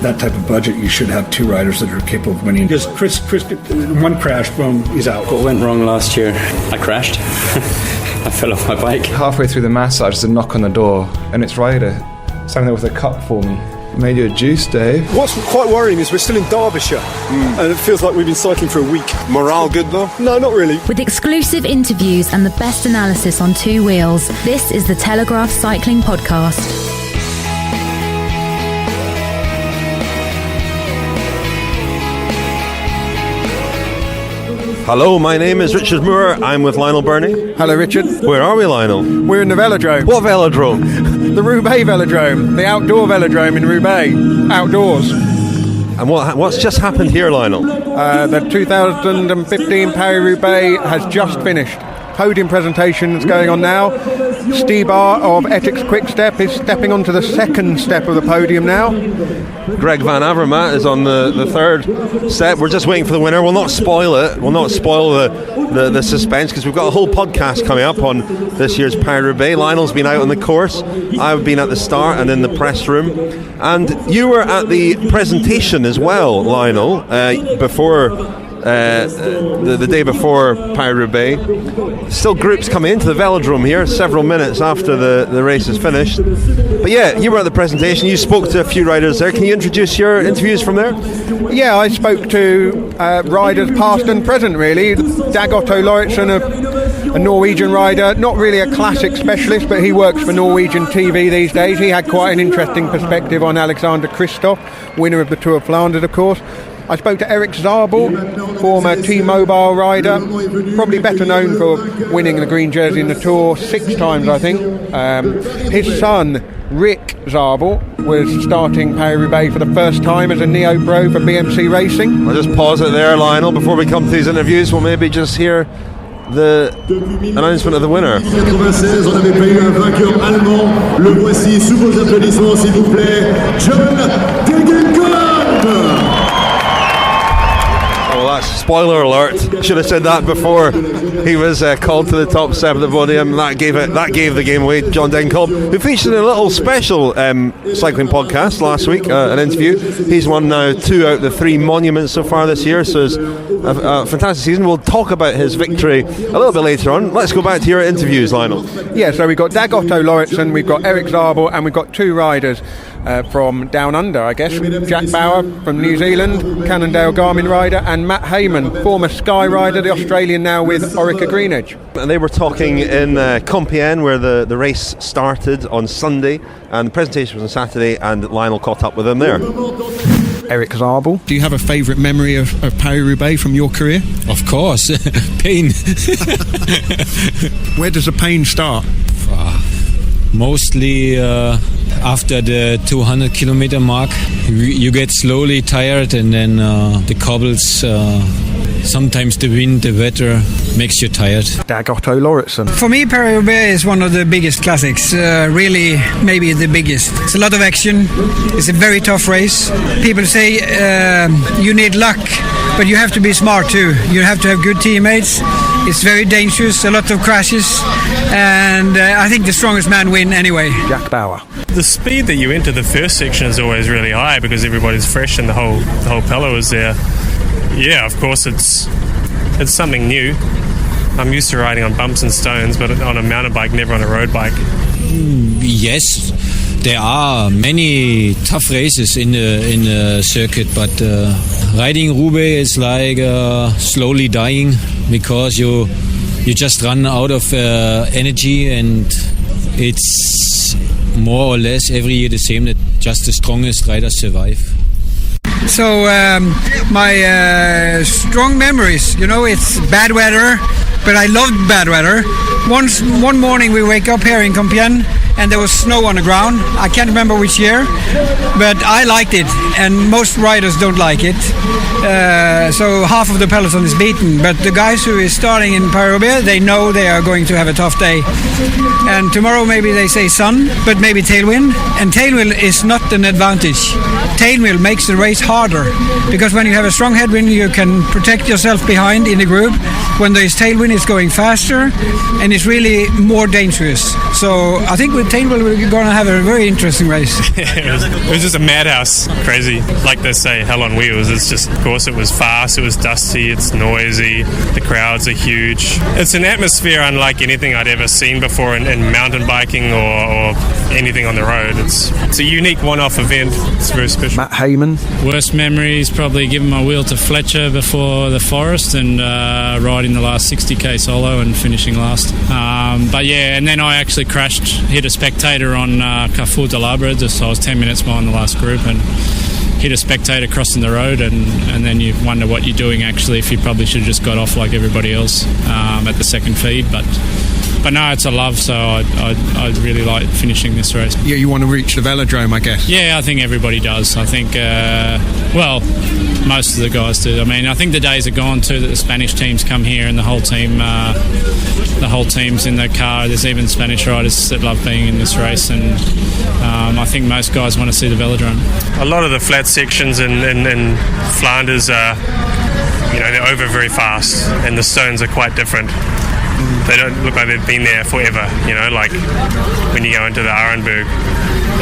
that type of budget, you should have 2 riders that are capable of winning. Because Chris, one crash, boom, he's out. What went wrong last year? I crashed. I fell off my bike. Halfway through the massage, there's a knock on the door, and it's Ryder standing there with a cup for me. Made you a juice, Dave. What's quite worrying is we're still in Derbyshire, and it feels like we've been cycling for a week. Morale good though? No, not really. With exclusive interviews and the best analysis on 2 wheels, this is the Telegraph Cycling Podcast. Hello, my name is Richard Moore. I'm with Lionel Birnie. Hello, Richard. Where are we, Lionel? We're in the velodrome. What velodrome? The Roubaix velodrome. The outdoor velodrome in Roubaix. Outdoors. And what's just happened here, Lionel? The 2015 Paris-Roubaix has just finished. Podium presentation is going on now. Stibar of Ethics Quick-Step is stepping onto the second step of the podium now. Greg Van Avermaet is on the third step. We're just waiting for the winner. We'll not spoil it. We'll not spoil the suspense, because we've got a whole podcast coming up on this year's Paris-Roubaix. Lionel's been out on the course. I've been at the start and in the press room. And you were at the presentation as well, Lionel, before... the day before Paris-Roubaix. Still groups coming into the velodrome here several minutes after the race is finished. But yeah, you were at the presentation. You spoke to a few riders there. Can you introduce your interviews from there? Yeah, I spoke to riders past and present, really. Dag Otto Lauritsen, a Norwegian rider, not really a classic specialist, but he works for Norwegian TV these days. He had quite an interesting perspective on Alexander Kristoff, winner of the Tour of Flanders, of course. I spoke to Erik Zabel, former T-Mobile rider, probably better known for winning the green jersey in the Tour 6 times, I think. His son, Rick Zabel, was starting Paris-Roubaix for the first time as a neo-pro for BMC Racing. I'll just pause it there, Lionel, before we come to these interviews. We'll maybe just hear the announcement of the winner. 96, on n'avait pas eu un vainqueur allemand. Le voici sous vos applaudissements, s'il vous plaît, John Degenkolb. Well, that's spoiler alert. Should have said that before he was called to the top step of the podium. That gave the game away. John Degenkolb, who featured in a little special cycling podcast last week, an interview. He's won now 2 out of the 3 monuments so far this year, so it's a fantastic season. We'll talk about his victory a little bit later on. Let's go back to your interviews, Lionel. Yeah, so we've got Dag Otto Lauritsen, we've got Erik Zabel, and we've got 2 riders from down under, I guess. Jack Bauer from New Zealand, Cannondale Garmin rider, and Matt Heyman, former Sky rider, the Australian now with Orica Greenwich. And they were talking in Compiègne, where the race started on Sunday, and the presentation was on Saturday, and Lionel caught up with them there. Erik Zabel. Do you have a favourite memory of Paris-Roubaix from your career? Of course, pain. Where does the pain start? Mostly after the 200 kilometer mark, you get slowly tired, and then the cobbles, sometimes the wind, the weather makes you tired. Dag Otto Lauritsen. For me, Paris-Roubaix is one of the biggest classics, really maybe the biggest. It's a lot of action, it's a very tough race. People say you need luck, but you have to be smart too. You have to have good teammates. It's very dangerous, a lot of crashes, and I think the strongest man win anyway. Jack Bauer. The speed that you enter the first section is always really high because everybody's fresh and the whole pello is there. Yeah, of course it's something new. I'm used to riding on bumps and stones, but on a mountain bike, never on a road bike. Yes, there are many tough races in the circuit, but riding Roubaix is like slowly dying because you just run out of energy, and it's more or less every year the same, that just the strongest riders survive. So my strong memories, it's bad weather, but I loved bad weather. One morning we wake up here in Compiègne and there was snow on the ground. I can't remember which year, but I liked it, and most riders don't like it. So half of the peloton is beaten, but the guys who is starting in Paris-Roubaix, they know they are going to have a tough day. And tomorrow maybe they say sun, but maybe tailwind. And tailwind is not an advantage. Tailwind makes the race harder, because when you have a strong headwind, you can protect yourself behind in the group. When there is tailwind, it's going faster, and it's really more dangerous. So I think with tailwind, we're going to have a very interesting race. It was just a madhouse. Crazy. Like they say, hell on wheels. It's just, of course, it was fast, it was dusty, it's noisy, the crowds are huge. It's an atmosphere unlike anything I'd ever seen before in mountain biking or anything on the road. It's a unique one-off event. It's very special. Matt Heyman. Worst memories, probably giving my wheel to Fletcher before the Forest and riding the last 60k solo and finishing last. But yeah, and then I actually crashed, hit a spectator on Carrefour de l'Arbre. So I was 10 minutes behind the last group and hit a spectator crossing the road, and then you wonder what you're doing actually, if you probably should have just got off like everybody else at the second feed. But no, it's a love, so I really like finishing this race. Yeah, you want to reach the velodrome, I guess. Yeah, I think everybody does. I think, most of the guys do. I mean, I think the days are gone too that the Spanish teams come here and the whole team's in the car. There's even Spanish riders that love being in this race, and I think most guys want to see the velodrome. A lot of the flat sections in Flanders are, they're over very fast, and the stones are quite different. They don't look like they've been there forever, like when you go into the Arenberg,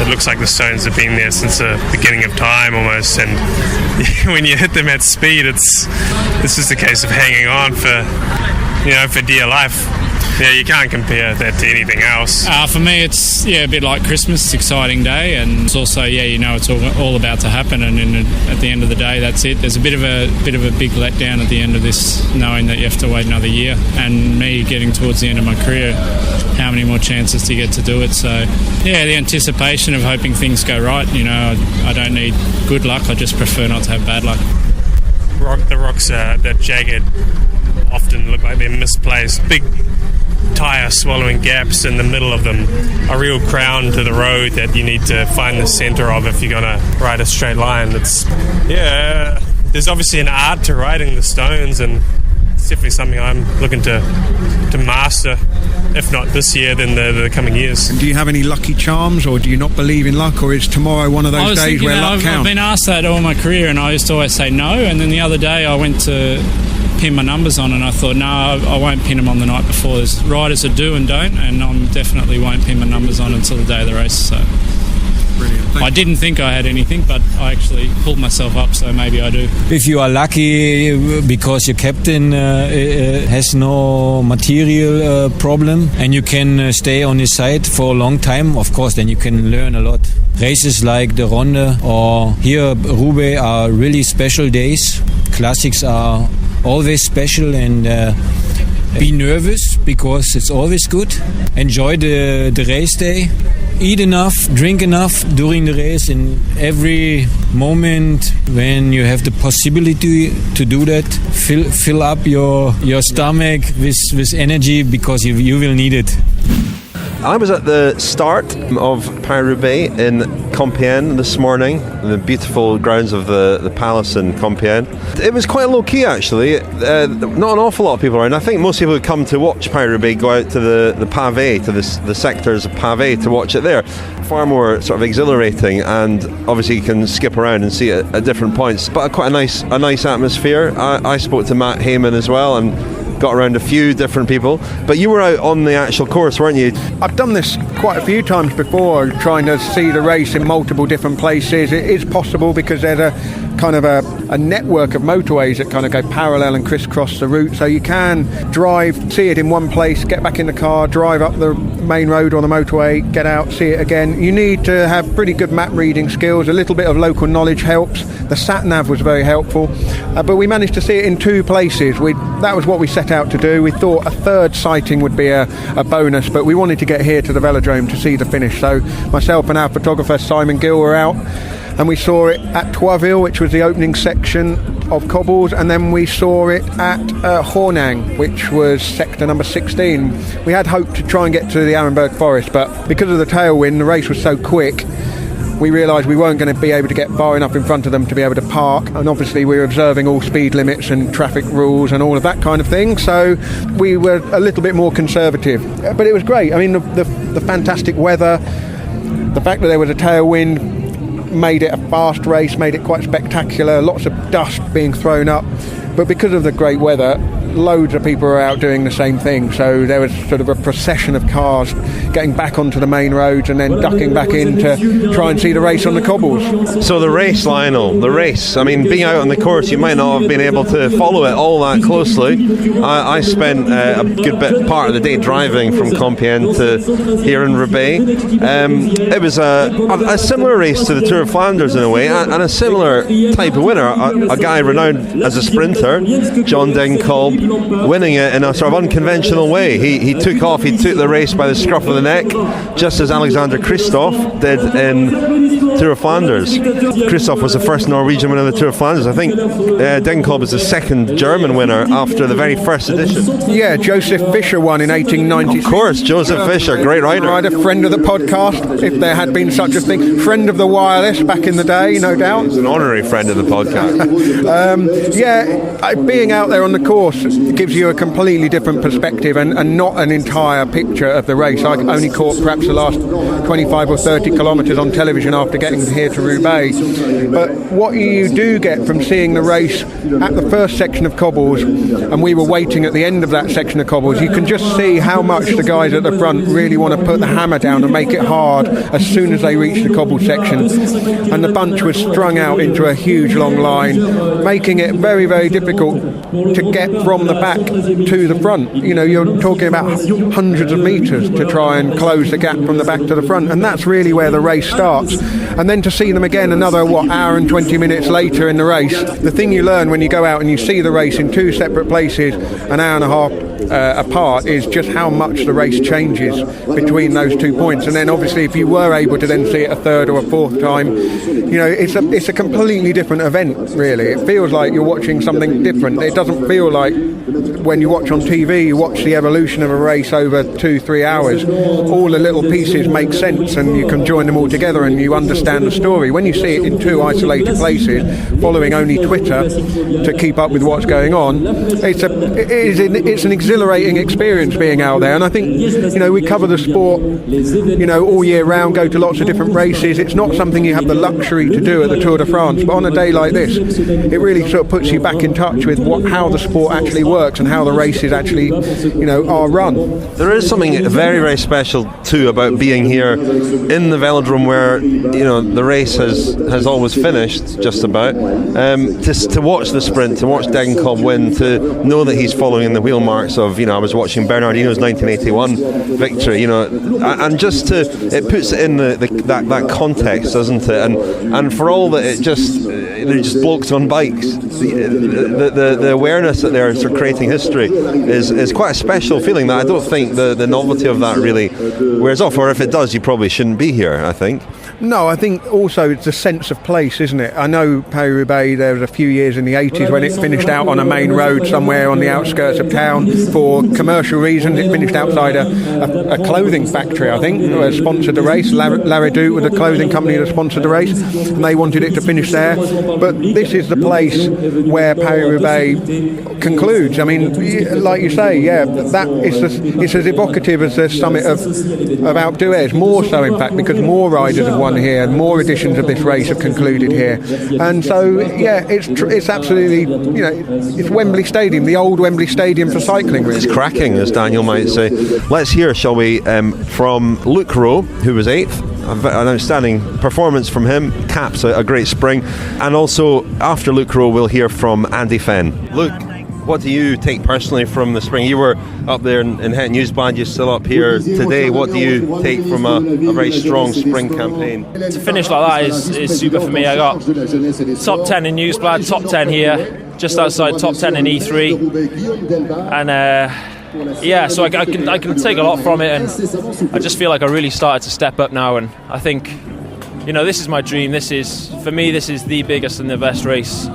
it looks like the stones have been there since the beginning of time almost, and when you hit them at speed, it's just a case of hanging on for dear life. Yeah, you can't compare that to anything else. For me, it's a bit like Christmas. It's an exciting day, and it's also it's all about to happen. And at the end of the day, that's it. There's a bit of a big letdown at the end of this, knowing that you have to wait another year. And me getting towards the end of my career, how many more chances to get to do it? So the anticipation of hoping things go right. I don't need good luck. I just prefer not to have bad luck. The rocks are that jagged, often look like they're misplaced. Big tyre swallowing gaps in the middle of them, a real crown to the road that you need to find the centre of if you're going to ride a straight line. There's obviously an art to riding the stones, and it's definitely something I'm looking to master, if not this year, then the coming years. And do you have any lucky charms, or do you not believe in luck, or is tomorrow one of those days where luck counts? I've been asked that all my career, and I used to always say no, and then the other day I went to pin my numbers on, and I thought, no, I won't pin them on the night before. There's riders that do and don't, and I definitely won't pin my numbers on until the day of the race. So brilliant. I didn't think I had anything, but I actually pulled myself up, so maybe I do. If you are lucky because your captain has no material problem and you can stay on his side for a long time, of course, then you can learn a lot. Races like the Ronde or here Roubaix are really special days. Classics are always special, and be nervous because it's always good. Enjoy the race day. Eat enough, drink enough during the race, in every moment when you have the possibility to do that, fill up your stomach with energy, because you will need it. I was at the start of Paris-Roubaix in Compiègne this morning, the beautiful grounds of the palace in Compiègne. It was quite low-key actually, not an awful lot of people around. I think most people who come to watch Paris-Roubaix go out to the pavé, to the sectors of pavé to watch it there. Far more sort of exhilarating, and obviously you can skip around and see it at different points, but quite a nice atmosphere. I spoke to Matt Heyman as well, and got around a few different people, but you were out on the actual course, weren't you? I've done this quite a few times before, trying to see the race in multiple different places. It is possible because there's a kind of a network of motorways that kind of go parallel and crisscross the route, so you can drive, see it in one place, get back in the car, drive up the main road on the motorway, get out, see it again. You need to have pretty good map reading skills. A little bit of local knowledge helps. The sat-nav was very helpful, but we managed to see it in two places. That was what we set out to do. We thought a third sighting would be a bonus, but we wanted to get here to the velodrome to see the finish. So myself and our photographer Simon Gill were out, and we saw it at Troisville, which was the opening section of cobbles, and then we saw it at Hornang, which was sector number 16. We had hoped to try and get to the Arenberg Forest, but because of the tailwind, the race was so quick, we realised we weren't going to be able to get far enough in front of them to be able to park, and obviously we were observing all speed limits and traffic rules and all of that kind of thing, so we were a little bit more conservative. But it was great. I mean, the fantastic weather, the fact that there was a tailwind made it a fast race, made it quite spectacular, lots of dust being thrown up. But because of the great weather, loads of people were out doing the same thing, so there was sort of a procession of cars getting back onto the main roads and then ducking back in to try and see the race on the cobbles. So the race, Lionel, the race, I mean, being out on the course, you might not have been able to follow it all that closely. I spent a good part of the day driving from Compiègne to here in Roubaix. It was a similar race to the Tour of Flanders in a way, and a similar type of winner, a guy renowned as a sprinter, John Degenkolb, winning it in a sort of unconventional way. He took off, he took the race by the scruff of the neck, just as Alexander Kristoff did in Tour of Flanders. Kristoff was the first Norwegian winner of the Tour of Flanders. I think Degenkolb is the second German winner after the very first edition. Yeah, Joseph Fischer won in 1896. Of course, Joseph Fischer, great rider. Friend of the podcast, if there had been such a thing. Friend of the wireless back in the day, no doubt. He's an honorary friend of the podcast. Being out there on the course gives you a completely different perspective and not an entire picture of the race. I only caught perhaps the last 25 or 30 kilometres on television after getting here to Roubaix. But what you do get from seeing the race at the first section of cobbles, and we were waiting at the end of that section of cobbles, you can just see how much the guys at the front really want to put the hammer down and make it hard as soon as they reach the cobble section. And the bunch was strung out into a huge long line, making it very, very difficult to get from the back to the front. You know, you're talking about hundreds of metres to try and close the gap from the back to the front, and that's really where the race starts. And then to see them again another, hour and 20 minutes later in the race, the thing you learn when you go out and you see the race in two separate places an hour and a half apart is just how much the race changes between those 2 points. And then obviously if you were able to then see it a third or a fourth time, you know, it's a completely different event, really. It feels like you're watching something different. It doesn't feel like when you watch on TV, you watch the evolution of a race over 2-3 hours. All the little pieces make sense and you can join them all together and you understand the story. When you see it in two isolated places, following only Twitter to keep up with what's going on, it's an exhilarating experience being out there. And I think, you know, we cover the sport, you know, all year round, go to lots of different races. It's not something you have the luxury to do at the Tour de France, but on a day like this, it really sort of puts you back in touch with how the sport actually works and how the races actually, you know, are run. There is something very, very special too about being here in the velodrome where, you know, the race has always finished just about. To watch the sprint, to watch Degenkolb win, to know that he's following in the wheel marks of, you know, I was watching Bernardino's 1981 victory, you know, and just it puts it in that context, doesn't it? And for all that they're just blokes on bikes, the awareness that they're sort of creating history is quite a special feeling that I don't think the novelty of that really wears off, or if it does, you probably shouldn't be here, I think. No, I think also it's a sense of place, isn't it? I know Paris-Roubaix, there was a few years in the 80s when it finished out on a main road somewhere on the outskirts of town for commercial reasons. It finished outside a clothing factory, I think, that sponsored the race. La Redoute was a clothing company that sponsored the race, and they wanted it to finish there. But this is the place where Paris-Roubaix concludes. I mean, like you say, yeah, it's as evocative as the summit of Alpe d'Huez, more so in fact, because more riders have won here and more editions of this race have concluded here. And so, yeah, it's absolutely, you know, it's Wembley Stadium, the old Wembley Stadium for cycling, really. It's cracking, as Daniel might say. Let's hear, shall we, from Luke Rowe, who was 8th. An outstanding performance from him, caps a great spring. And also, after Luke Rowe, we'll hear from Andy Fenn. Luke, what do you take personally from the spring? You were up there in Het Nieuwsblad, you're still up here today. What do you take from a very strong spring campaign? To finish like that is super for me. I got top 10 in Nieuwsblad, top 10 here, just outside top 10 in E3. And yeah, so I can take a lot from it, and I just feel like I really started to step up now. And I think, you know, this is my dream. For me, this is the biggest and the best race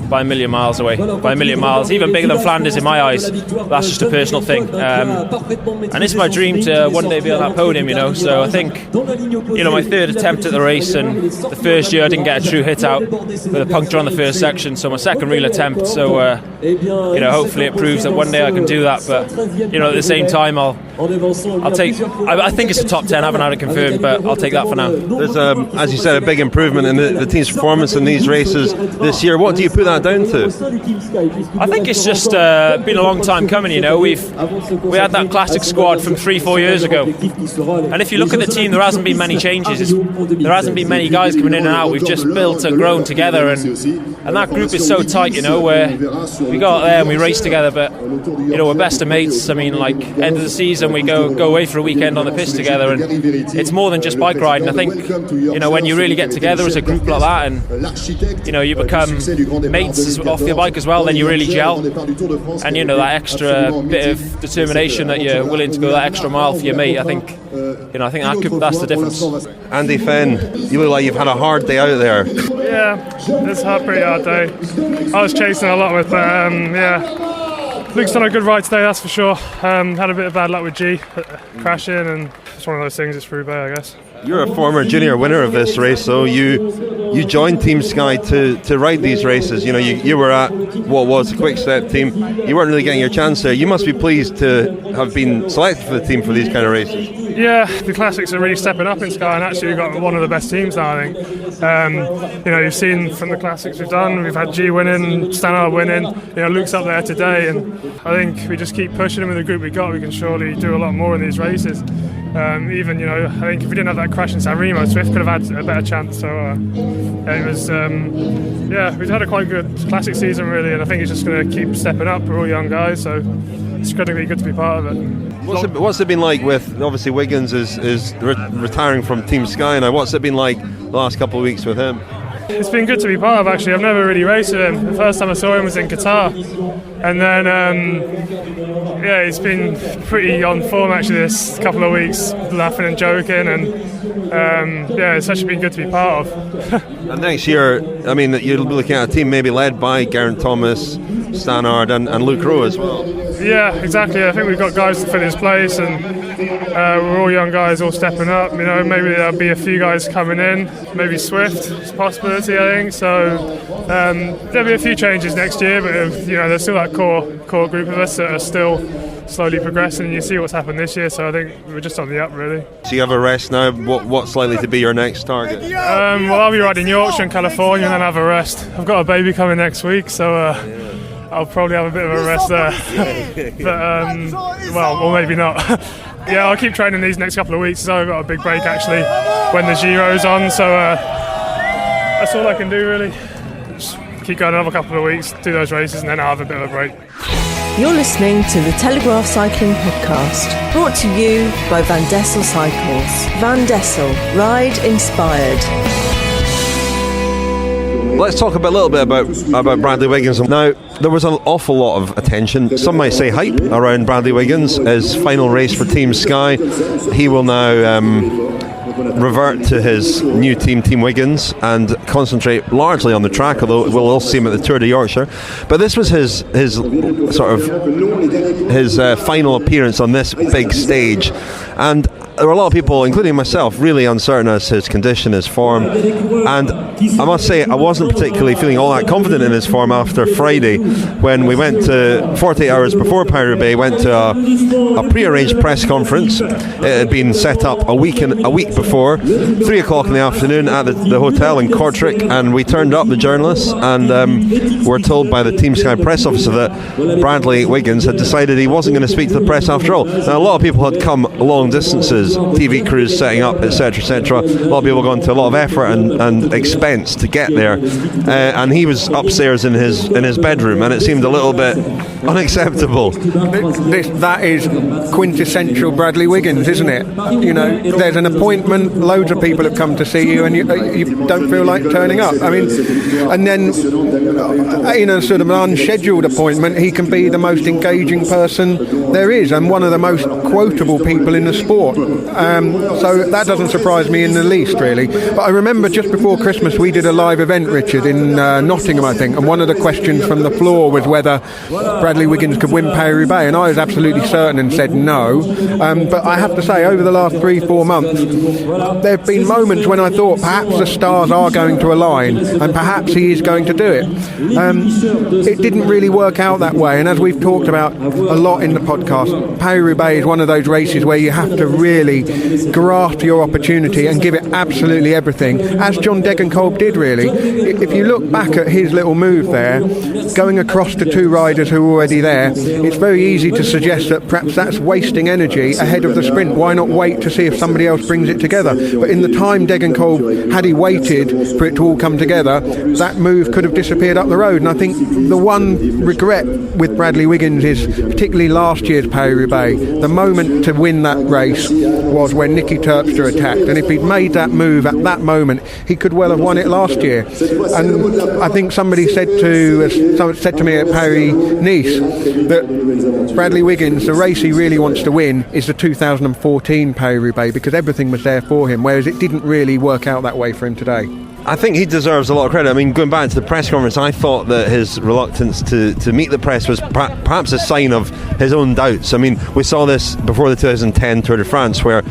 by a million miles away. By a million miles, even bigger than Flanders in my eyes. That's just a personal thing. And it's my dream to one day be on that podium, So I think, my third attempt at the race, and the first year I didn't get a true hit out with a puncture on the first section, so my second real attempt. So, hopefully it proves that one day I can do that. But, at the same time, I'll take. I think it's a top 10. I haven't had it confirmed, but I'll take that for now. There's, as you said, a big improvement in the team's performance in these races this year. What do you put that down to? I think it's just been a long time coming. We had that classic squad from 3-4 years ago, and if you look at the team, there hasn't been many changes. There hasn't been many guys coming in and out. We've just built and grown together, and that group is so tight. Where we go out there and we race together, but we're best of mates. I mean, like end of the season, we go away for a weekend on the piste together, and it's more than just bike riding. I think when you really get together as a group like that, and you become mates off your bike as well, then you really gel, and that extra bit of determination that you're willing to go that extra mile for your mate. I think that's the difference. Andy Fenn, you look like you've had a hard day out there. Yeah, it's a pretty hard day. I was chasing a lot with, Luke's done a good ride today, that's for sure. Had a bit of bad luck with G, crashing, and it's one of those things, it's Roubaix, I guess. You're a former junior winner of this race, so you joined Team Sky to ride these races. You were at what was the Quick Step team. You weren't really getting your chance there. You must be pleased to have been selected for the team for these kind of races. Yeah, the classics are really stepping up in Sky, and actually we've got one of the best teams now, I think. You've seen from the classics we've done, we've had G winning, Stannard winning, Luke's up there today, and I think we just keep pushing him with the group we got, we can surely do a lot more in these races. I think if we didn't have that crash in San Remo, Swift could have had a better chance. So it was, we've had a quite good classic season really, and I think it's just going to keep stepping up. We're all young guys, so it's going to be good to be part of it. What's it been like with, obviously Wiggins is retiring from Team Sky now, what's it been like the last couple of weeks with him? It's been good to be part of, actually. I've never really raced with him. The first time I saw him was in Qatar, and then he's been pretty on form actually this couple of weeks, laughing and joking, and it's actually been good to be part of. And next year, I mean, you'll be looking at a team maybe led by Geraint Thomas, Stannard and Luke Rowe as well. Yeah, exactly. I think we've got guys to fill his place, and we're all young guys, all stepping up. Maybe there'll be a few guys coming in. Maybe Swift is a possibility, I think. So there'll be a few changes next year, but there's still that core group of us that are still slowly progressing. And you see what's happened this year, so I think we're just on the up, really. So you have a rest now. What's likely to be your next target? I'll be riding Yorkshire and California, and then have a rest. I've got a baby coming next week, so I'll probably have a bit of a rest there. But or maybe not. I'll keep training these next couple of weeks, so I've got a big break actually when the Giro's on, so that's all I can do really. Just keep going another couple of weeks, do those races, and then I'll have a bit of a break. You're listening to the Telegraph Cycling Podcast, brought to you by Van Dessel Cycles. Van Dessel, ride inspired. Let's talk a little bit about Bradley Wiggins. Now, there was an awful lot of attention, some might say hype, around Bradley Wiggins. His final race for Team Sky. He will now revert to his new team, Team Wiggins, and concentrate largely on the track, although we'll also see him at the Tour de Yorkshire. But this was his final appearance on this big stage, and there were a lot of people, including myself, really uncertain as to his condition, his form, and I must say I wasn't particularly feeling all that confident in his form after Friday, when we went to 48 hours before Paris-Roubaix, went to a pre-arranged press conference. It had been set up a week before, 3 o'clock in the afternoon at the hotel in Kortrijk, and we turned up, the journalists, and were told by the Team Sky press officer that Bradley Wiggins had decided he wasn't going to speak to the press after all. Now, a lot of people had come long distances, TV crews setting up, etc., etc. A lot of people going to a lot of effort and expense to get there, and he was upstairs in his bedroom, and it seemed a little bit unacceptable. That is quintessential Bradley Wiggins, isn't it? There's an appointment, loads of people have come to see you, and you don't feel like turning up. I mean, and then in a sort of an unscheduled appointment, he can be the most engaging person there is, and one of the most quotable people in the sport. So that doesn't surprise me in the least, really. But I remember just before Christmas months we did a live event, Richard, in Nottingham, I think, and one of the questions from the floor was whether Bradley Wiggins could win Paris-Roubaix, and I was absolutely certain and said no. But I have to say, over the last 3-4 months, there have been moments when I thought perhaps the stars are going to align and perhaps he is going to do it. It didn't really work out that way, and as we've talked about a lot in the podcast, Paris-Roubaix is one of those races where you have to really grasp your opportunity and give it absolutely everything, as John Degenkolb did, really. If you look back at his little move there, going across to two riders who are already there, it's very easy to suggest that perhaps that's wasting energy ahead of the sprint. Why not wait to see if somebody else brings it together? But in the time Degenkolb, had he waited for it to all come together, that move could have disappeared up the road. And I think the one regret with Bradley Wiggins is, particularly last year's Paris-Roubaix, the moment to win that race was when Nicky Terpstra attacked, and if he'd made that move at that moment, he could well have won it last year. And I think somebody said to me at Paris-Nice that Bradley Wiggins, the race he really wants to win is the 2014 Paris-Roubaix, because everything was there for him, whereas it didn't really work out that way for him today. I think he deserves a lot of credit. I mean, going back to the press conference, I thought that his reluctance to meet the press was perhaps a sign of his own doubts. I mean, we saw this before the 2010 Tour de France, where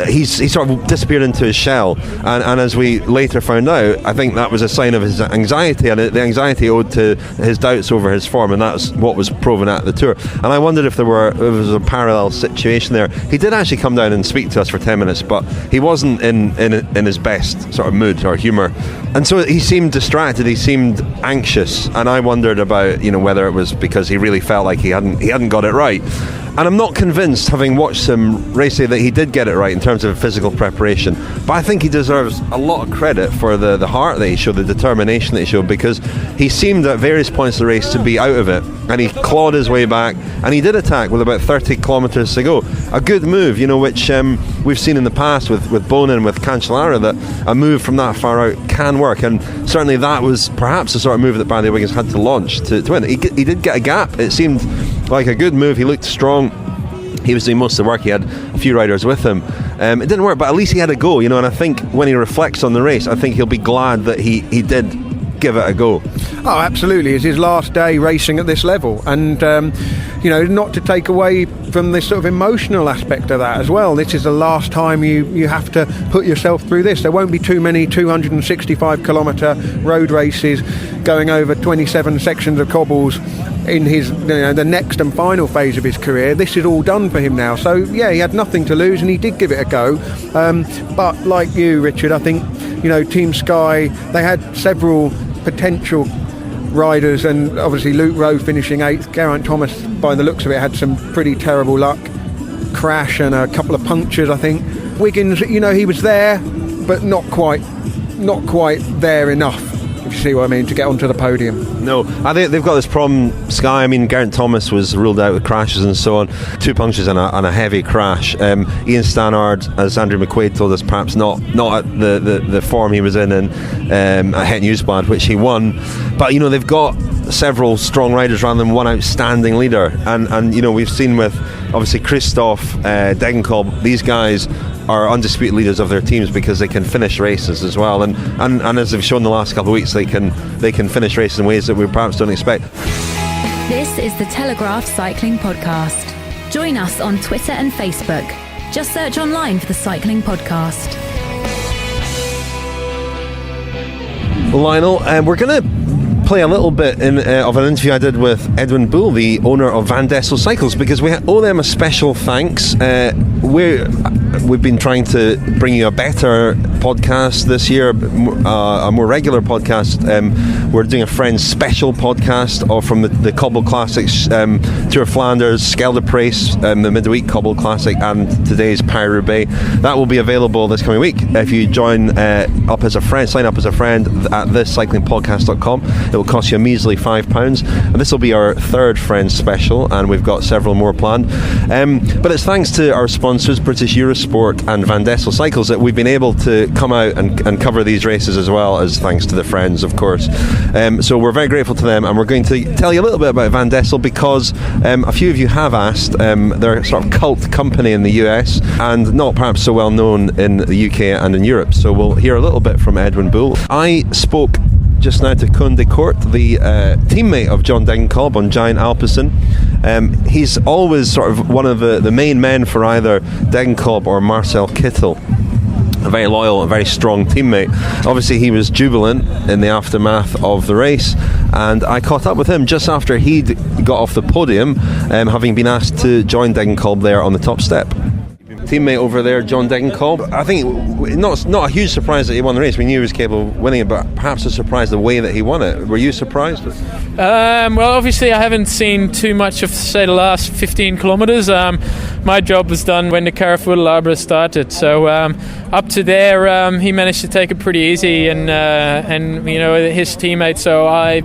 he sort of disappeared into his shell, and as we later found out, I think that was a sign of his anxiety, and the anxiety owed to his doubts over his form, and that's what was proven at the Tour. And I wondered if there was a parallel situation there. He did actually come down and speak to us for 10 minutes, but he wasn't in his best sort of mood or humour, and so he seemed distracted, he seemed anxious, and I wondered about, whether it was because he really felt like he hadn't got it right. And I'm not convinced, having watched him race, that he did get it right in terms of physical preparation. But I think he deserves a lot of credit for the heart that he showed, the determination that he showed, because he seemed at various points of the race to be out of it. And he clawed his way back, and he did attack with about 30 kilometres to go. A good move, which we've seen in the past with Bonin and with Cancellara, that a move from that far out can work. And certainly that was perhaps the sort of move that Bradley Wiggins had to launch to win. He did get a gap. It seemed like a good move. He looked strong. He was doing most of the work. He had a few riders with him. It didn't work, but at least he had a go, and I think when he reflects on the race, I think he'll be glad that he did give it a go. Oh, absolutely. It's his last day racing at this level, and not to take away from this sort of emotional aspect of that as well. This is the last time you have to put yourself through this. There won't be too many 265 kilometre road races going over 27 sections of cobbles in his the next and final phase of his career. This is all done for him now, so yeah, he had nothing to lose and he did give it a go, but like you, Richard, I think Team Sky, they had several potential riders, and obviously Luke Rowe finishing 8th. Geraint Thomas, by the looks of it, had some pretty terrible luck, crash and a couple of punctures, I think. Wiggins, he was there, but not quite there enough, if you see what I mean, to get onto the podium. No, I think they've got this problem, Sky. I mean, Geraint Thomas was ruled out with crashes and so on, 2 punctures and a heavy crash. Ian Stannard, as Andrew McQuaid told us, perhaps not at the form he was in at Het Nieuwsblad, which he won. But they've got several strong riders around them, one outstanding leader, and we've seen with obviously Christoph, Degenkolb, these guys are undisputed leaders of their teams because they can finish races as well, and as they've shown the last couple of weeks, they can finish races in ways that we perhaps don't expect. This is the Telegraph Cycling Podcast. Join us on Twitter and Facebook. Just search online for the Cycling Podcast. Well, Lionel, we're going to play a little bit of an interview I did with Edwin Bull, the owner of Van Dessel Cycles, because we owe them a special thanks. We've been trying to bring you a better podcast this year, a more regular podcast. We're doing a Friends special podcast from the Cobble Classics, Tour of Flanders, Schelde Prace, the Midweek Cobble Classic, and today's Paris-Roubaix. That will be available this coming week if you join up as a friend, sign up as a friend at thiscyclingpodcast.com. It will cost you a measly £5, and this will be our third Friends special, and we've got several more planned. But it's thanks to our sponsors, British Eurosport and Van Dessel Cycles, that we've been able to come out and cover these races, as well as thanks to the Friends, of course. So we're very grateful to them, and we're going to tell you a little bit about Van Dessel because a few of you have asked. They're a sort of cult company in the US and not perhaps so well known in the UK and in Europe. So we'll hear a little bit from Edwin Bull. I spoke just now to Koen de Kort, the teammate of John Degenkolb on Giant-Alpecin. He's always sort of one of the main men for either Degenkolb or Marcel Kittel. A very loyal and very strong teammate. Obviously he was jubilant in the aftermath of the race, and I caught up with him just after he'd got off the podium, having been asked to join Degenkolb there on the top step. Teammate over there, John Degenkolb. I think not a huge surprise that he won the race. We knew he was capable of winning it, but perhaps a surprise the way that he won it. Were you surprised? Well, obviously I haven't seen too much of, say, the last 15 kilometres. My job was done when the Carrefour de l'Arbre started. So up to there, he managed to take it pretty easy, and his teammates. So I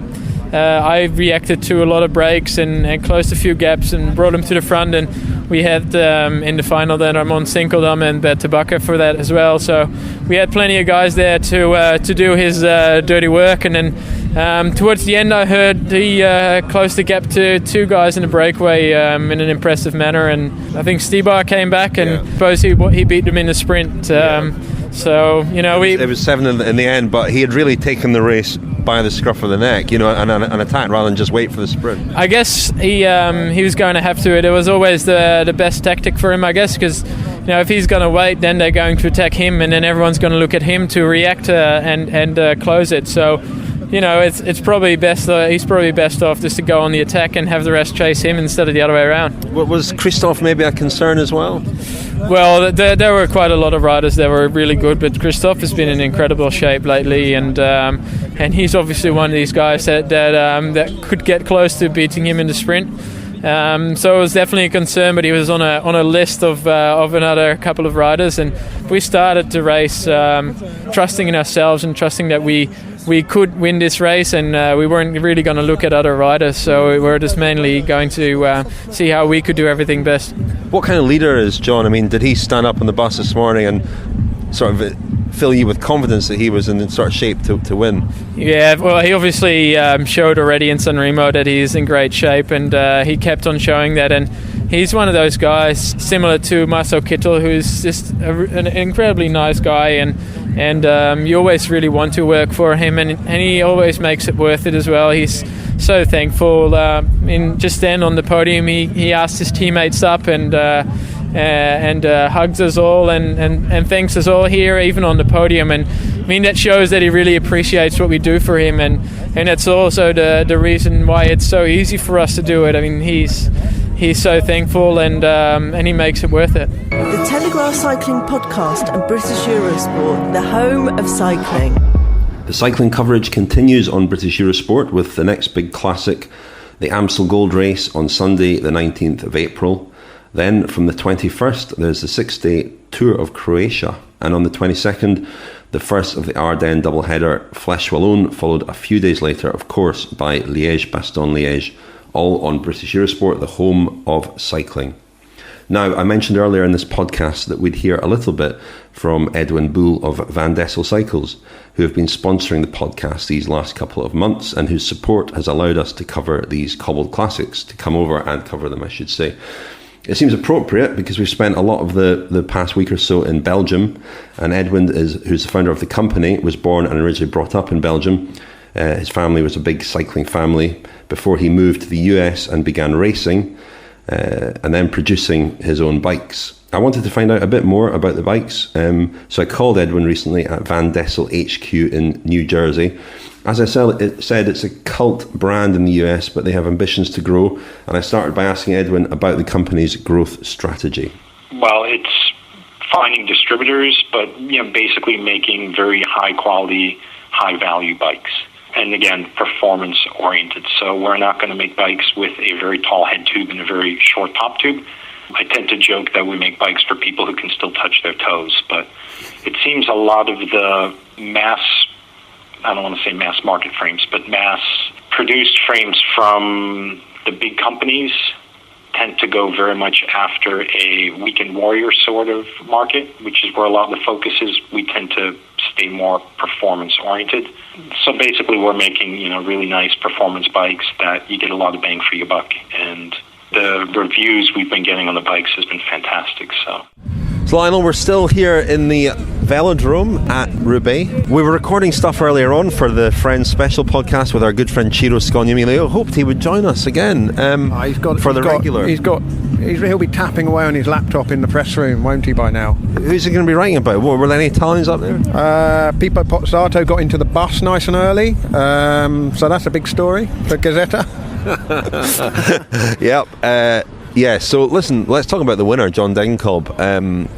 reacted to a lot of breaks and closed a few gaps and brought him to the front, and we had in the final then Ramon Sinkeldam and Bert Tabaka for that as well. So we had plenty of guys there to do his dirty work, and then towards the end I heard he closed the gap to two guys in the breakaway in an impressive manner, and I think Stibar came back and suppose he beat them in the sprint. So, it was 7 in the end, but he had really taken the race by the scruff of the neck, and attack rather than just wait for the sprint. I guess he was going to have to. It was always the best tactic for him, I guess, because if he's going to wait, then they're going to attack him, and then everyone's going to look at him to react and close it. So, it's probably best. He's probably best off just to go on the attack and have the rest chase him instead of the other way around. Was Christophe maybe a concern as well? Well, there were quite a lot of riders that were really good, but Christophe has been in incredible shape lately, and he's obviously one of these guys that could get close to beating him in the sprint. So it was definitely a concern, but he was on a list of another couple of riders, and we started the race trusting in ourselves and trusting that we could win this race, and we weren't really going to look at other riders, so we were just mainly going to see how we could do everything best. What kind of leader is John? I mean, did he stand up on the bus this morning and sort of fill you with confidence that he was in sort of shape to win? Yeah, well, he obviously showed already in San Remo that he's in great shape, and he kept on showing that, and he's one of those guys similar to Marcel Kittel, who's just an incredibly nice guy, and you always really want to work for him, and he always makes it worth it as well. He's so thankful. Just then on the podium, he asked his teammates up and hugs us all and thanks us all here, even on the podium. And I mean, that shows that he really appreciates what we do for him, and that's also the reason why it's so easy for us to do it. I mean, he's so thankful, and he makes it worth it. The Telegraph Cycling Podcast and British Eurosport, the home of cycling. The cycling coverage continues on British Eurosport with the next big classic, the Amstel Gold Race on Sunday the 19th of April. Then from the 21st there's the 6-day Tour of Croatia, and on the 22nd the first of the Ardennes doubleheader, Flèche Wallonne, followed a few days later of course by Liège-Bastogne-Liège, all on British Eurosport, the home of cycling. Now, I mentioned earlier in this podcast that we'd hear a little bit from Edwin Bull of Van Dessel Cycles, who have been sponsoring the podcast these last couple of months and whose support has allowed us to cover these cobbled classics, to come over and cover them, I should say. It seems appropriate because we've spent a lot of the past week or so in Belgium, and Edwin, who's the founder of the company, was born and originally brought up in Belgium. His family was a big cycling family before he moved to the US and began racing, and then producing his own bikes. I wanted to find out a bit more about the bikes, so I called Edwin recently at Van Dessel HQ in New Jersey. As I said, it's a cult brand in the US, but they have ambitions to grow, and I started by asking Edwin about the company's growth strategy. Well, it's finding distributors, but basically making very high quality, high value bikes. And again, performance oriented. So we're not going to make bikes with a very tall head tube and a very short top tube. I tend to joke that we make bikes for people who can still touch their toes, but it seems a lot of the I don't want to say mass market frames, but mass produced frames from the big companies tend to go very much after a weekend warrior sort of market, which is where a lot of the focus is. We tend to stay more performance oriented. So basically we're making, really nice performance bikes that you get a lot of bang for your buck. And the reviews we've been getting on the bikes has been fantastic. So Lionel, we're still here in the velodrome at Roubaix. We were recording stuff earlier on for the Friends Special podcast with our good friend Ciro Scognamiglio. Hoped he would join us again regular. He'll be tapping away on his laptop in the press room, won't he, by now? Who's he going to be writing about? Were there any Italians up there? Pippo Pozzato got into the bus nice and early, so that's a big story for Gazzetta. Yep. Yeah, so listen, let's talk about the winner, John Degenkolb.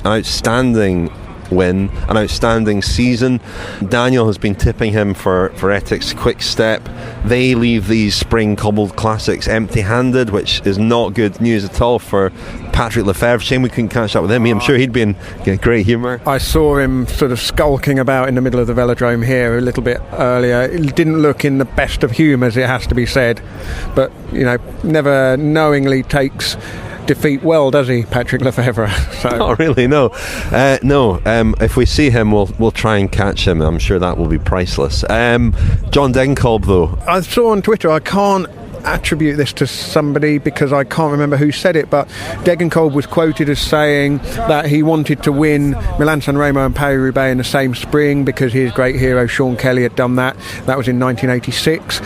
Outstanding win, an outstanding season. Daniel has been tipping him for Ethics Quick Step. They leave these spring cobbled classics empty-handed, which is not good news at all for Patrick Lefevre. Shame we couldn't catch up with him. I'm sure he'd be in great humour. I saw him sort of skulking about in the middle of the velodrome here a little bit earlier. It didn't look in the best of humours, it has to be said, but never knowingly takes defeat well, does he, Patrick Lefevre? So. Not really, no. If we see him, we'll try and catch him. I'm sure that will be priceless. John Degenkolb, though. I saw on Twitter, I can't attribute this to somebody because I can't remember who said it, but Degenkolb was quoted as saying that he wanted to win Milan-San Remo and Paris-Roubaix in the same spring because his great hero Sean Kelly had done that. That was in 1986.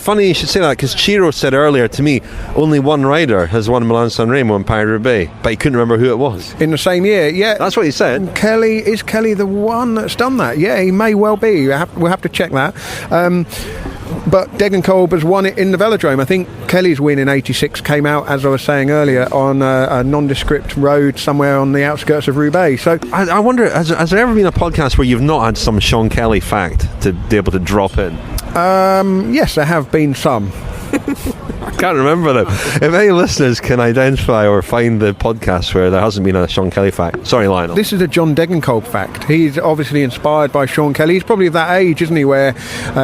Funny you should say that, because Ciro said earlier to me only one rider has won Milan-San Remo and Paris-Roubaix, but he couldn't remember who it was. In the same year, yeah. That's what he said. Is Kelly the one that's done that? Yeah, he may well be. We'll have to check that. But Degenkolb has won it in the velodrome. I think Kelly's win in 86 came out, as I was saying earlier, on a nondescript road somewhere on the outskirts of Roubaix. So I wonder, has there ever been a podcast where you've not had some Sean Kelly fact to be able to drop in? Yes, there have been some. I can't remember them. If any listeners can identify or find the podcast where there hasn't been a Sean Kelly fact. Sorry, Lionel. This is a John Degenkolb fact. He's obviously inspired by Sean Kelly. He's probably of that age, isn't he, where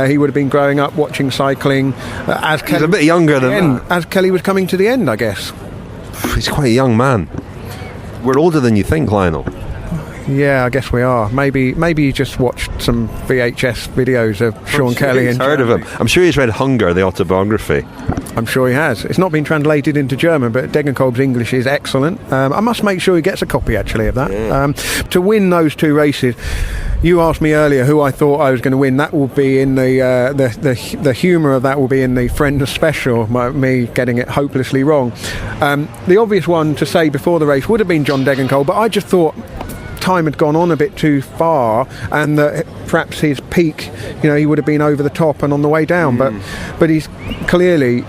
he would have been growing up watching cycling as Kelly. He's a bit younger than that. As Kelly was coming to the end, I guess. He's quite a young man. We're older than you think, Lionel. Yeah, I guess we are. Maybe he just watched some VHS videos of Sean Kelly. He's heard of him. I'm sure he's read Hunger, the autobiography. I'm sure he has. It's not been translated into German, but Degenkolb's English is excellent. I must make sure he gets a copy, actually, of that. Yeah. To win those two races, you asked me earlier who I thought I was going to win. That will be in the humour of that will be in the Friends Special, me getting it hopelessly wrong. The obvious one to say before the race would have been John Degenkolb, but I just thought time had gone on a bit too far, and that perhaps his peak, he would have been over the top and on the way down. But he's clearly,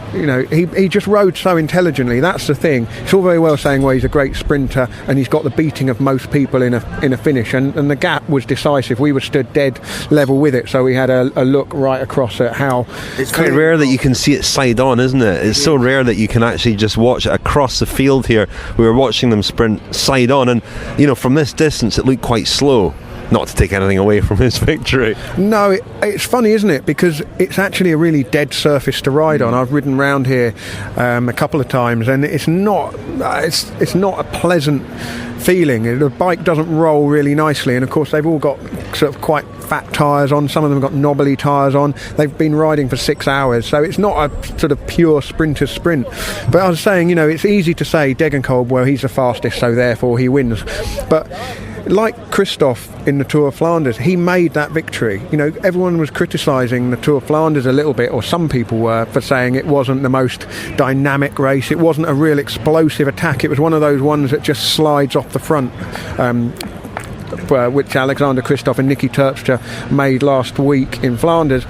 he just rode so intelligently. That's the thing. It's all very well saying, well, he's a great sprinter and he's got the beating of most people in a finish, and the gap was decisive. We were stood dead level with it, so we had a look right across at how it's quite rare that you can see it side on, isn't it? It's so rare that you can actually just watch it across the field here. We were watching them sprint side on, and from this distance it looked quite slow. Not to take anything away from his victory. No, it's funny, isn't it? Because it's actually a really dead surface to ride on. I've ridden round here a couple of times, and it's not a pleasant feeling. The bike doesn't roll really nicely, and of course they've all got sort of quite fat tyres on. Some of them have got knobbly tyres on. They've been riding for 6 hours, so it's not a sort of pure sprinter's sprint. But I was saying, it's easy to say Degenkolb, well, he's the fastest, so therefore he wins. But like Christophe in the Tour of Flanders, he made that victory. Everyone was criticising the Tour of Flanders a little bit, or some people were, for saying it wasn't the most dynamic race. It wasn't a real explosive attack. It was one of those ones that just slides off the front, which Alexander Christophe and Nicky Terpstra made last week in Flanders.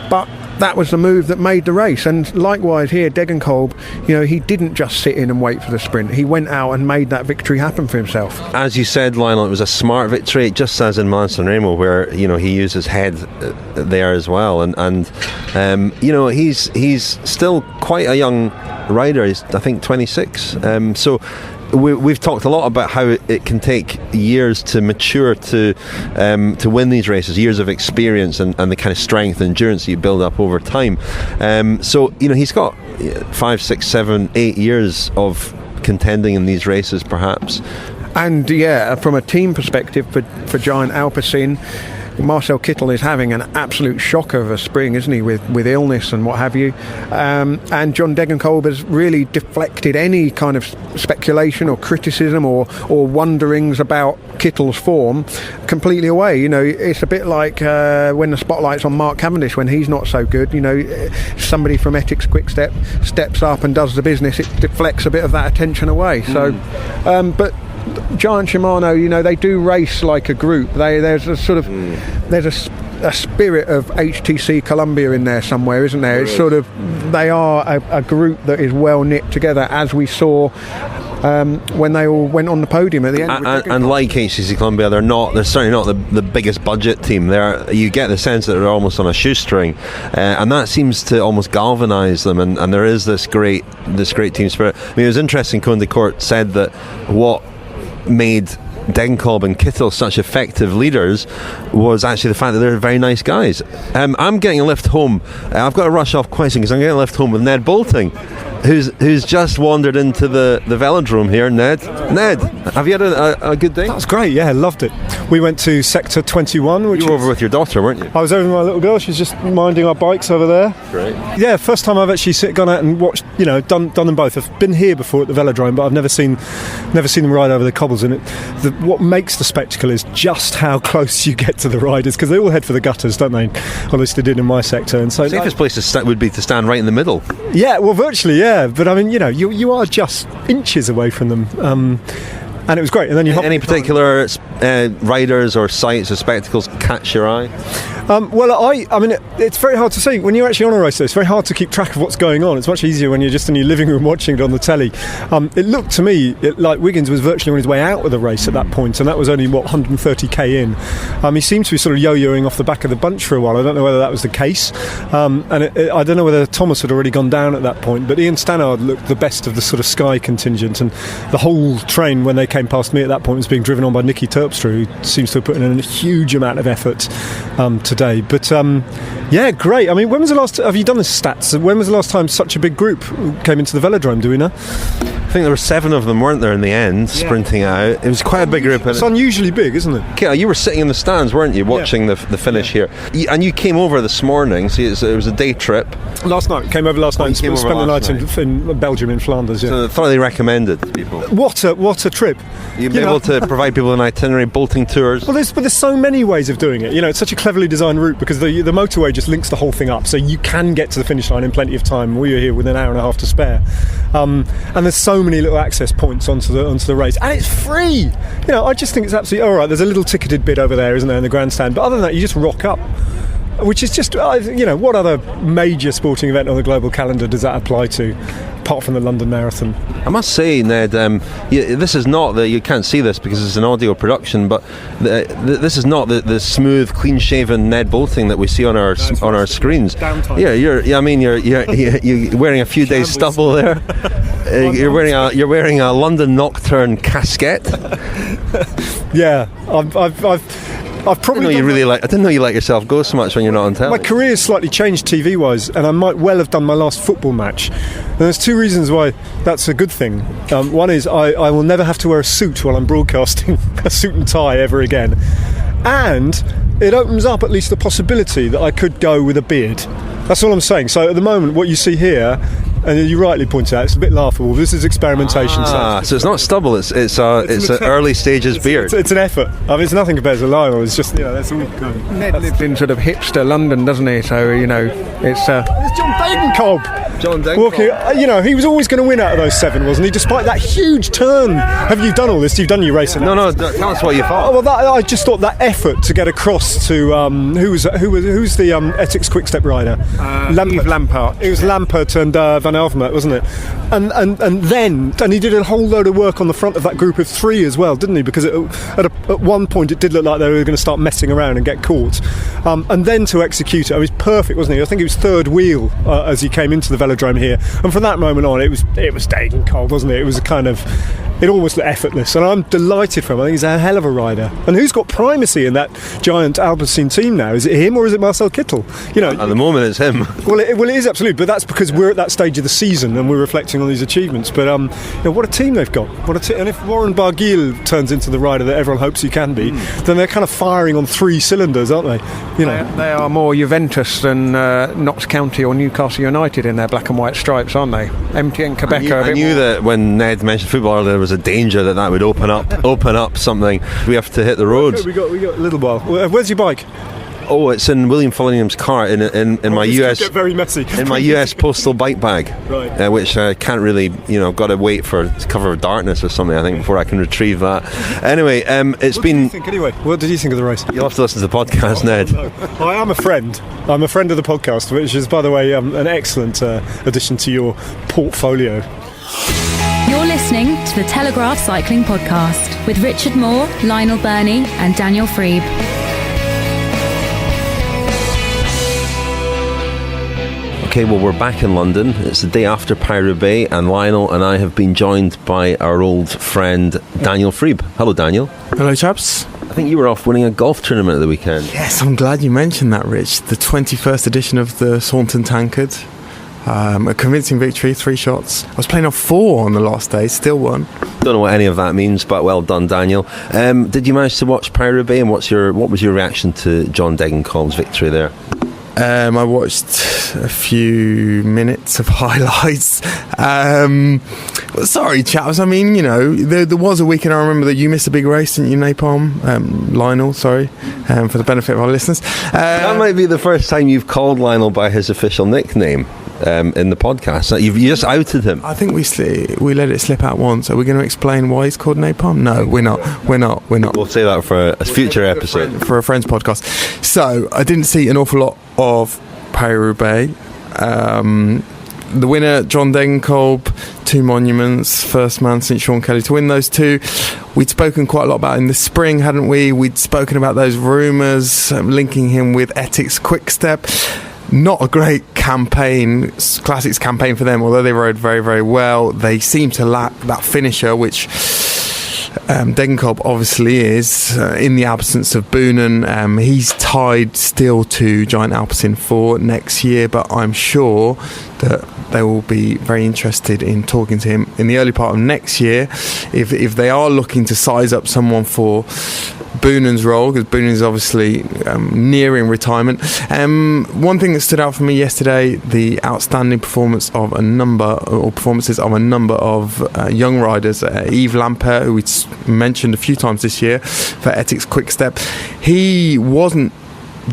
But that was the move that made the race. And likewise here, Degenkolb, he didn't just sit in and wait for the sprint. He went out and made that victory happen for himself. As you said, Lionel, it was a smart victory, just as in Milan-San Remo, where he used his head there as well. And he's still quite a young rider. He's, I think, 26. So we've talked a lot about how it can take years to mature to win these races, years of experience and the kind of strength and endurance that you build up over time. So he's got 5, 6, 7, 8 years of contending in these races, perhaps. And from a team perspective for Giant-Alpecin, Marcel Kittel is having an absolute shocker of a spring, isn't he, with illness and what have you. And John Degenkolb has really deflected any kind of speculation or criticism or wonderings about Kittel's form completely away. It's a bit like when the spotlight's on Mark Cavendish when he's not so good. Somebody from Ethics Quickstep steps up and does the business, it deflects a bit of that attention away. So, but Giant Shimano, they do race like a group. There's a sort of there's a spirit of HTC Columbia in there somewhere, isn't there? It's sort of, they are a group that is well knit together, as we saw when they all went on the podium at the end. And like HTC Columbia, they're certainly not the biggest budget team. You get the sense that they're almost on a shoestring, and that seems to almost galvanise them. And there is this great team spirit. I mean, it was interesting. Koen de Kort said that what made Degenkolb and Kittel such effective leaders was actually the fact that they're very nice guys. I'm getting a lift home. I've got to rush off quite soon because I'm getting a lift home with Ned Bolting, who's just wandered into the velodrome here. Ned, have you had a good day? That was great, yeah, loved it. We went to Sector 21. You were over with your daughter, weren't you? I was over with my little girl. She's just minding our bikes over there. Great. Yeah, first time I've actually gone out and watched, done them both. I've been here before at the velodrome, but I've never seen them ride over the cobbles. And what makes the spectacle is just how close you get to the riders, because they all head for the gutters, don't they? Or at least they did in my sector. And so the safest place would be to stand right in the middle. Yeah, well, virtually, yeah. But I mean, you are just inches away from them. And it was great. And then any particular riders or sights or spectacles catch your eye? Well, I mean, it's very hard to see. When you're actually on a race, it's very hard to keep track of what's going on. It's much easier when you're just in your living room watching it on the telly. It looked to me like Wiggins was virtually on his way out of the race at that point, and that was only, 130k in. He seemed to be sort of yo-yoing off the back of the bunch for a while. I don't know whether that was the case. I don't know whether Thomas had already gone down at that point, but Ian Stannard looked the best of the sort of Sky contingent, and the whole train, when they came past me at that point, was being driven on by Nicky Terpstra, who seems to have put in a huge amount of effort today. But yeah, great. I mean, when was the last? Have you done the stats? When was the last time such a big group came into the velodrome? Do we know? I think there were 7 of them, weren't there, in the end, sprinting out. It was quite a big group. It's unusually big, isn't it? Okay, you were sitting in the stands, weren't you, watching the finish here? And you came over this morning, so it was a day trip. Last night, came over last night and spent the night in Belgium, in Flanders. Yeah. So thoroughly recommended to people. What a trip! You'll be able to provide people an itinerary, Bolting tours. Well, there's so many ways of doing it. It's such a cleverly designed route because the motorway just links the whole thing up, so you can get to the finish line in plenty of time. We were here with an hour and a half to spare, and there's so many little access points onto the race, and it's free. I just think it's absolutely all right. There's a little ticketed bit over there, isn't there, in the grandstand? But other than that, you just rock up. Which is just, what other major sporting event on the global calendar does that apply to, apart from the London Marathon? I must say, Ned, this is not you can't see this because it's an audio production, but this is not the smooth, clean-shaven Ned Bolting that we see on our screens. Downtime. Yeah, you're wearing a few days stubble there. You're wearing a London Nocturne casquette. Yeah, I've probably I didn't know you let yourself go so much when you're not on telly. My career has slightly changed TV-wise, and I might well have done my last football match. And there's 2 reasons why that's a good thing. One is I will never have to wear a suit while I'm broadcasting, a suit and tie ever again. And it opens up at least the possibility that I could go with a beard. That's all I'm saying. So at the moment, what you see here, and you rightly pointed out, it's a bit laughable. This is experimentation. So it's not stubble. It's an early stages beard. It's an effort. I mean, it's nothing compared to Lionel. It's just that's all. Ned lives in sort of hipster London, doesn't he? So it's John Degenkolb. John Degenkolb. Walking, he was always going to win out of those 7, wasn't he? Despite that huge turn. Have you done all this? You've done your racing. No. Tell us what you thought. Well, I just thought that effort to get across to who's the Ethics Quickstep rider? Lampart. It was Lampert and Van Avermaet, wasn't it? And he did a whole load of work on the front of that group of 3 as well, didn't he? Because at one point it did look like they were going to start messing around and get caught. And then to execute it, it was perfect, wasn't he? I think he was 3rd wheel as he came into the velodrome here. And from that moment on, it was Degenkolb, wasn't it? It was a kind of, it almost looked effortless, and I'm delighted for him. I think he's a hell of a rider. And who's got primacy in that Giant-Alpecin team now? Is it him or is it Marcel Kittel? You know, at the moment it's him. Well, it is absolutely, but that's because we're at that stage of the season and we're reflecting on these achievements. But you know, what a team they've got! And if Warren Barguil turns into the rider that everyone hopes he can be, then they're kind of firing on 3 cylinders, aren't they? You know, they are more Juventus than Notts County or Newcastle United in their black and white stripes, aren't they? MTN Quebec. I knew that when Ned mentioned football earlier, there was a danger that would open up something. We have to hit the road. Okay, we got a little while. Where's your bike? Oh, it's in William Fullingham's car in my US. Get very messy. In my US postal bike bag, right. Which I can't really, got to wait for cover of darkness or something, I think, before I can retrieve that. Anyway, what did you think anyway? What did you think of the race? You'll have to listen to the podcast, Ned. No. I am a friend. I'm a friend of the podcast, which is, by the way, an excellent addition to your portfolio. You're listening to the Telegraph Cycling Podcast with Richard Moore, Lionel Birnie and Daniel Freeb. Okay, well, we're back in London. It's the day after Paris-Roubaix, and Lionel and I have been joined by our old friend Daniel Freeb. Hello, Daniel. Hello, chaps. I think you were off winning a golf tournament at the weekend. Yes, I'm glad you mentioned that, Rich. The 21st edition of the Saunton Tankard. A convincing victory, 3 shots. I was playing off 4 on the last day, still won. Don't know what any of that means, but well done, Daniel. Did you manage to watch Paris-Roubaix, and what was your reaction to John Degenkolb's victory there? I watched a few minutes of highlights. Sorry, chaps. I mean, there was a weekend I remember that you missed a big race, didn't you, Napalm? Lionel, sorry, for the benefit of our listeners. That might be the first time you've called Lionel by his official nickname in the podcast. You just outed him. I think we let it slip out once. Are we going to explain why he's called Napalm? No, we're not. We'll say that for a future episode. For a Friends podcast. So, I didn't see an awful lot of Paris-Roubaix. The winner, John Degenkolb, 2 monuments, first man since Sean Kelly to win those 2. We'd spoken quite a lot about in the spring, hadn't we? We'd spoken about those rumours linking him with Ethics Quick-Step. Not a great campaign, Classics campaign for them, although they rode very, very well. They seem to lack that finisher, which Degenkolb obviously is, in the absence of Boonen. He's tied still to Giant-Alpecin for next year, but I'm sure that they will be very interested in talking to him in the early part of next year if they are looking to size up someone for Boonen's role, because Boonen is obviously nearing retirement. One thing that stood out for me yesterday, the outstanding performances of a number of young riders. Yves Lampert, who we mentioned a few times this year for Ethics Quick-Step, he wasn't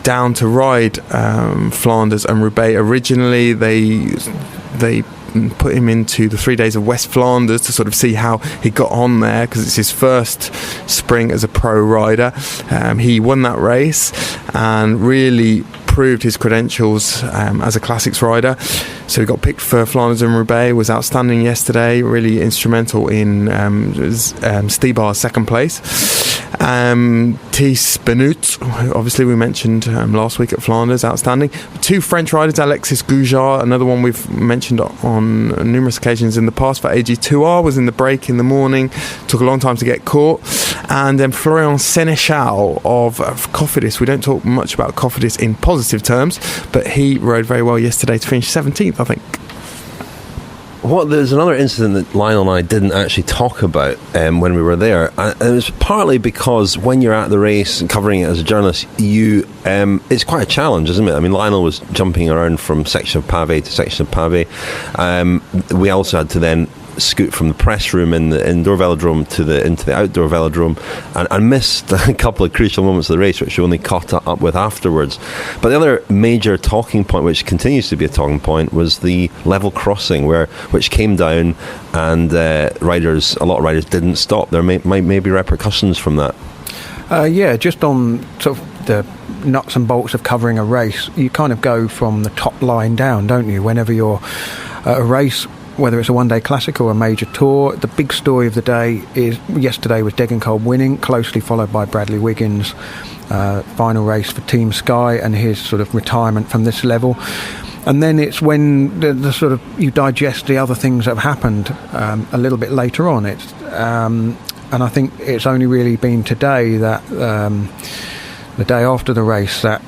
down to ride Flanders and Roubaix originally. They put him into the 3 days of West Flanders to sort of see how he got on there, because it's his first spring as a pro rider. He won that race and really proved his credentials as a classics rider. So he got picked for Flanders and Roubaix, was outstanding yesterday, really instrumental in Stibar's second place. Thies Benoot, obviously we mentioned last week at Flanders, outstanding. 2 French riders, Alexis Goujard, another one we've mentioned on numerous occasions in the past for AG2R, was in the break in the morning, took a long time to get caught. And then Florian Sénéchal of Cofidis. We don't talk much about Cofidis in positive terms, but he rode very well yesterday to finish 17th, I think. There's another incident that Lionel and I didn't actually talk about when we were there, and it was partly because when you're at the race and covering it as a journalist, it's quite a challenge, isn't it? I mean, Lionel was jumping around from section of pavé to section of pavé. We also had to then scoot from the press room in the indoor velodrome into the outdoor velodrome, and missed a couple of crucial moments of the race, which we only caught up with afterwards. But the other major talking point, which continues to be a talking point, was the level crossing, which came down, and a lot of riders didn't stop. There may be repercussions from that. Just on sort of the nuts and bolts of covering a race, you kind of go from the top line down, don't you? Whenever you're at a race, whether it's a one-day classic or a major tour, the big story of the day is yesterday was Degenkolb winning, closely followed by Bradley Wiggins' final race for Team Sky and his sort of retirement from this level. And then it's when the sort of you digest the other things that have happened a little bit later on. And I think it's only really been today that the day after the race that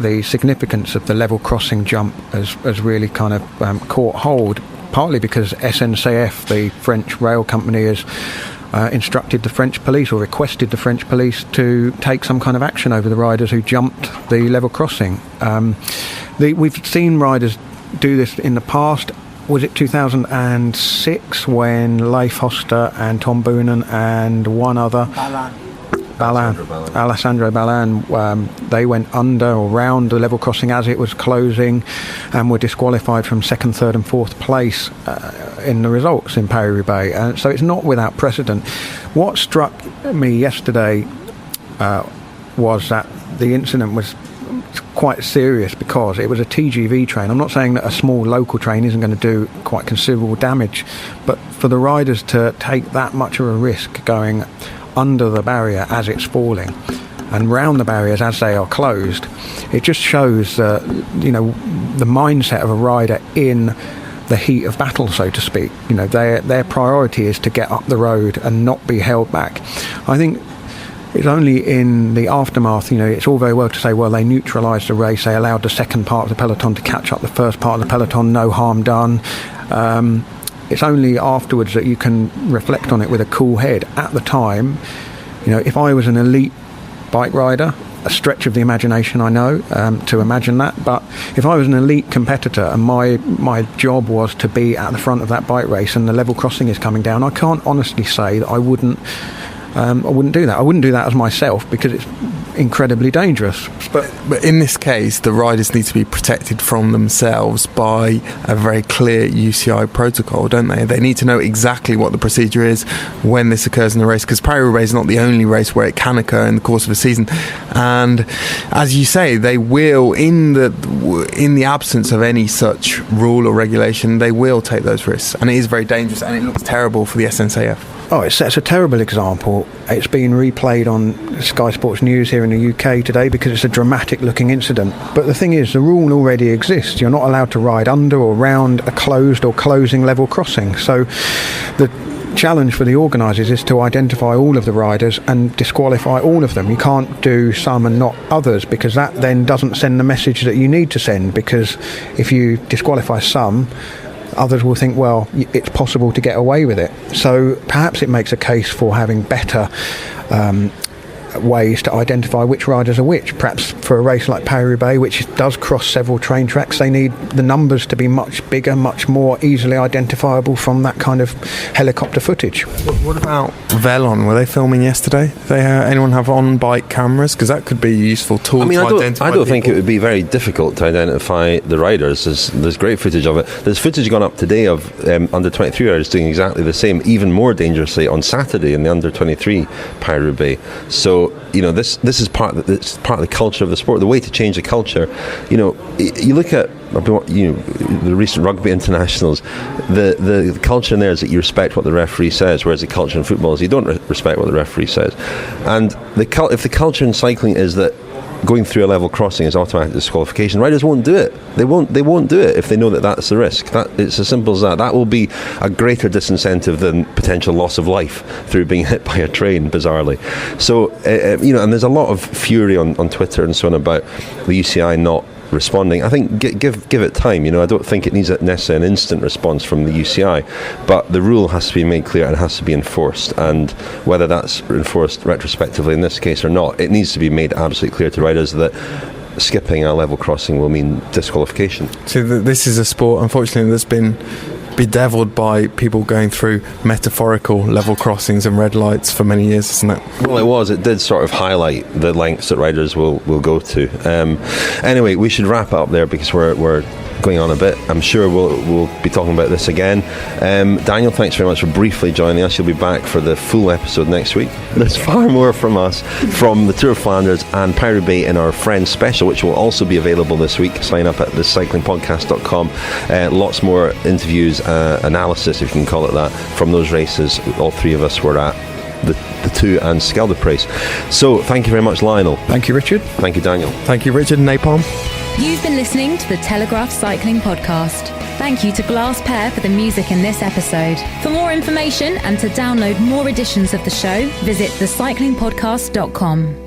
the significance of the level crossing jump has really kind of caught hold, partly because SNCF, the French rail company, has instructed the French police or requested the French police to take some kind of action over the riders who jumped the level crossing. We've seen riders do this in the past. Was it 2006 when Leif Hoster and Tom Boonen and one other, Alessandro Ballan, they went under or round the level crossing as it was closing and were disqualified from second, third and fourth place in the results in Paris-Roubaix. So it's not without precedent. What struck me yesterday was that the incident was quite serious because it was a TGV train. I'm not saying that a small local train isn't going to do quite considerable damage, but for the riders to take that much of a risk going under the barrier as it's falling and round the barriers as they are closed, it just shows the mindset of a rider in the heat of battle, so to speak. Their priority is to get up the road and not be held back. I think it's only in the aftermath, it's all very well to say, well, they neutralised the race, they allowed the second part of the peloton to catch up the first part of the peloton, no harm done. It's only afterwards that you can reflect on it with a cool head. At the time, if I was an elite bike rider, a stretch of the imagination, I know, to imagine that, but if I was an elite competitor and my job was to be at the front of that bike race and the level crossing is coming down, I can't honestly say that I wouldn't do that. I wouldn't do that as myself because it's incredibly dangerous. But in this case, the riders need to be protected from themselves by a very clear UCI protocol, don't they? They need to know exactly what the procedure is when this occurs in the race, because Paris-Roubaix is not the only race where it can occur in the course of a season. And as you say, they will, in the absence of any such rule or regulation, they will take those risks. And it is very dangerous, and it looks terrible for the SNCF. Oh, it's a terrible example. It's been replayed on Sky Sports News here in the UK today because it's a dramatic looking incident. But the thing is, the rule already exists. You're not allowed to ride under or round a closed or closing level crossing. So the challenge for the organisers is to identify all of the riders and disqualify all of them. You can't do some and not others, because that then doesn't send the message that you need to send, because if you disqualify some, others will think, well, it's possible to get away with it. So perhaps it makes a case for having better ways to identify which riders are which. Perhaps for a race like Paris-Roubaix, which does cross several train tracks, they need the numbers to be much bigger, much more easily identifiable from that kind of helicopter footage. What about Velon? Were they filming yesterday? Did anyone have on-bike cameras? Because that could be a useful tool to identify I don't think it would be very difficult to identify the riders. There's great footage of it. There's footage gone up today of under-23 riders doing exactly the same, even more dangerously, on Saturday in the under-23 Paris-Roubaix. So, this is part of the culture of the sport. The way to change the culture, you look at the recent rugby internationals. The culture in there is that you respect what the referee says, whereas the culture in football is you don't respect what the referee says. And if the culture in cycling is that going through a level crossing is automatic disqualification, riders won't do it. They won't do it if they know that that's the risk. It's as simple as that. That will be a greater disincentive than potential loss of life through being hit by a train, bizarrely. So, and there's a lot of fury on Twitter and so on about the UCI not responding. I think give it time. I don't think it needs necessarily an instant response from the UCI, but the rule has to be made clear and it has to be enforced, and whether that's enforced retrospectively in this case or not, it needs to be made absolutely clear to riders that skipping a level crossing will mean disqualification. So this is a sport, unfortunately, that's been bedeviled by people going through metaphorical level crossings and red lights for many years, isn't it? Well, it did sort of highlight the lengths that riders will go to. Anyway, we should wrap up there because we're going on a bit. I'm sure we'll be talking about this again. Daniel, thanks very much for briefly joining us. You'll be back for the full episode next week. There's far more from us from the Tour of Flanders and Paris-Roubaix in our Friends Special, which will also be available this week. Sign up at thecyclingpodcast.com. Lots more interviews, analysis, if you can call it that, from those races all three of us were at. The two and Scheldeprijs. So thank you very much, Lionel. Thank you, Richard. Thank you, Daniel. Thank you, Richard. Napalm. You've been listening to the Telegraph Cycling Podcast. Thank you to Glass Pear for the music in this episode. For more information and to download more editions of the show, visit thecyclingpodcast.com.